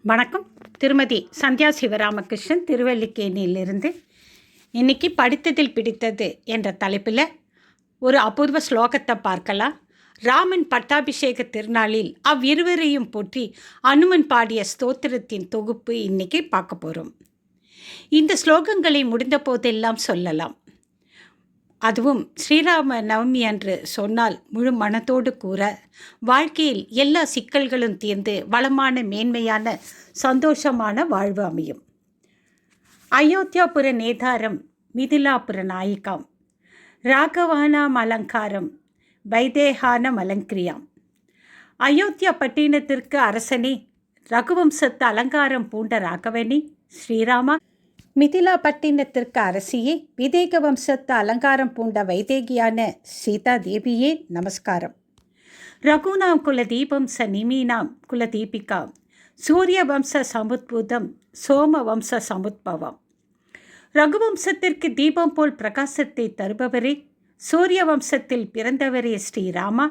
வணக்கம். திருமதி சந்தியா சிவராமகிருஷ்ணன், திருவல்லிக்கேணியிலிருந்து. இன்றைக்கி படித்ததில் பிடித்தது என்ற தலைப்பில் ஒரு அபூர்வ ஸ்லோகத்தை பார்க்கலாம். ராமன் பட்டாபிஷேக திருநாளில் அவ்விருவரையும் போற்றி அனுமன் பாடிய ஸ்தோத்திரத்தின் தொகுப்பு இன்றைக்கி பார்க்க போகிறோம். இந்த ஸ்லோகங்களை முடிந்த போதெல்லாம் சொல்லலாம். அதுவும் ஸ்ரீராம நவமி அன்று சொன்னால் முழு மனத்தோடு கூற வாழ்க்கையில் எல்லா சிக்கல்களும் தீர்ந்து வளமான மேன்மையான சந்தோஷமான வாழ்வு அமையும். அயோத்தியாபுர நேதாரம் மிதிலாபுர நாயிகாம் ராகவானாம் அலங்காரம் வைதேகானம் அலங்கிரியாம். அயோத்தியா பட்டினத்திற்கு அரசனே, ரகுவம்சத்து அலங்காரம் பூண்ட ராகவனே ஸ்ரீராமா, மிதிலா பட்டினத்திற்கு அரசியே, விதேக வம்சத்து அலங்காரம் பூண்ட வைதேகியான சீதா தேவியே நமஸ்காரம். ரகுநாம் குல தீபம் ச நிமீனாம் குல தீபிகாம் சூரிய வம்ச சமுத்புதம் சோம வம்ச சமுத்பவம். ரகுவம்சத்திற்கு தீபம் போல் பிரகாசத்தை தருபவரே, சூரிய வம்சத்தில் பிறந்தவரே ஸ்ரீராமா,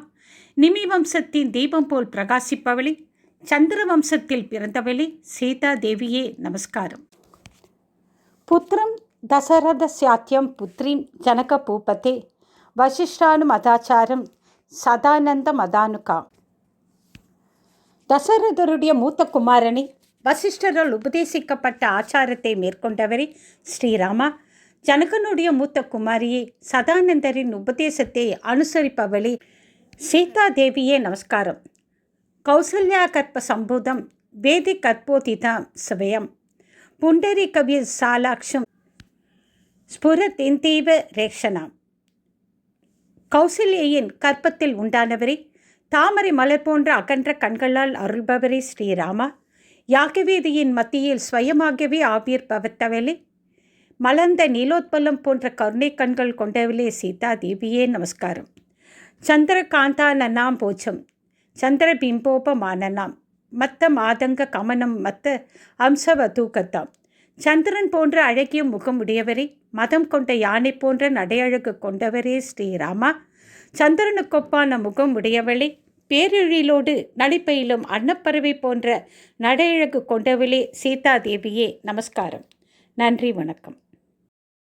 நிமி வம்சத்தின் தீபம் போல் பிரகாசிப்பவளே, சந்திர வம்சத்தில் பிறந்தவளே சீதா தேவியே நமஸ்காரம். புத்திரம் தசரதஸ்யாத்யம் புத்ரீம் ஜனக பூபதே வசிஷ்டானுமதாச்சாரம் சதானந்த மதானுகா. தசரதருடைய மூத்த குமாரனை, வசிஷ்டரால் உபதேசிக்கப்பட்ட ஆச்சாரத்தை மேற்கொண்டவரே ஸ்ரீராமா, ஜனகனுடைய மூத்த குமாரியை, சதானந்தரின் உபதேசத்தை அனுசரிப்பவளே சீதா தேவியே நமஸ்காரம். கௌசல்யா கற்ப சம்பூதம் வேதி கற்போதிதாம் சவயம் புண்டரி கவிர் சாலாக்ஷம் ஸ்புரதெந்தீவ ரேக்ஷனாம். கௌசல்யின் கற்பத்தில் உண்டானவரே, தாமரை மலர் போன்ற அகன்ற கண்களால் அருள்பவரே ஸ்ரீராமா, யாகவேதியின் மத்தியில் ஸ்வயமாகவே ஆவிர் பவத்தவளே, மலர்ந்த நீலோத்பலம் போன்ற கருணை கண்கள் கொண்டவளே சீதா தேவியே நமஸ்காரம். சந்திரகாந்தானனாம் போச்சம் சந்திரபிம்போபமானனாம் மத்த மாதங்க கமனம் மத்த அம்சவதூகத்தாம். சந்திரன் போன்ற அழகிய முகம் உடையவரே, மதம் கொண்ட யானை போன்ற நடையழகு கொண்டவரே ஸ்ரீராமா, சந்திரனுக்கொப்பான முகம் உடையவளே, பேரெழிலோடு நடிப்பையிலும் அன்னப்பறவை போன்ற நடையழகு கொண்டவளே சீதா தேவியே நமஸ்காரம். நன்றி, வணக்கம்.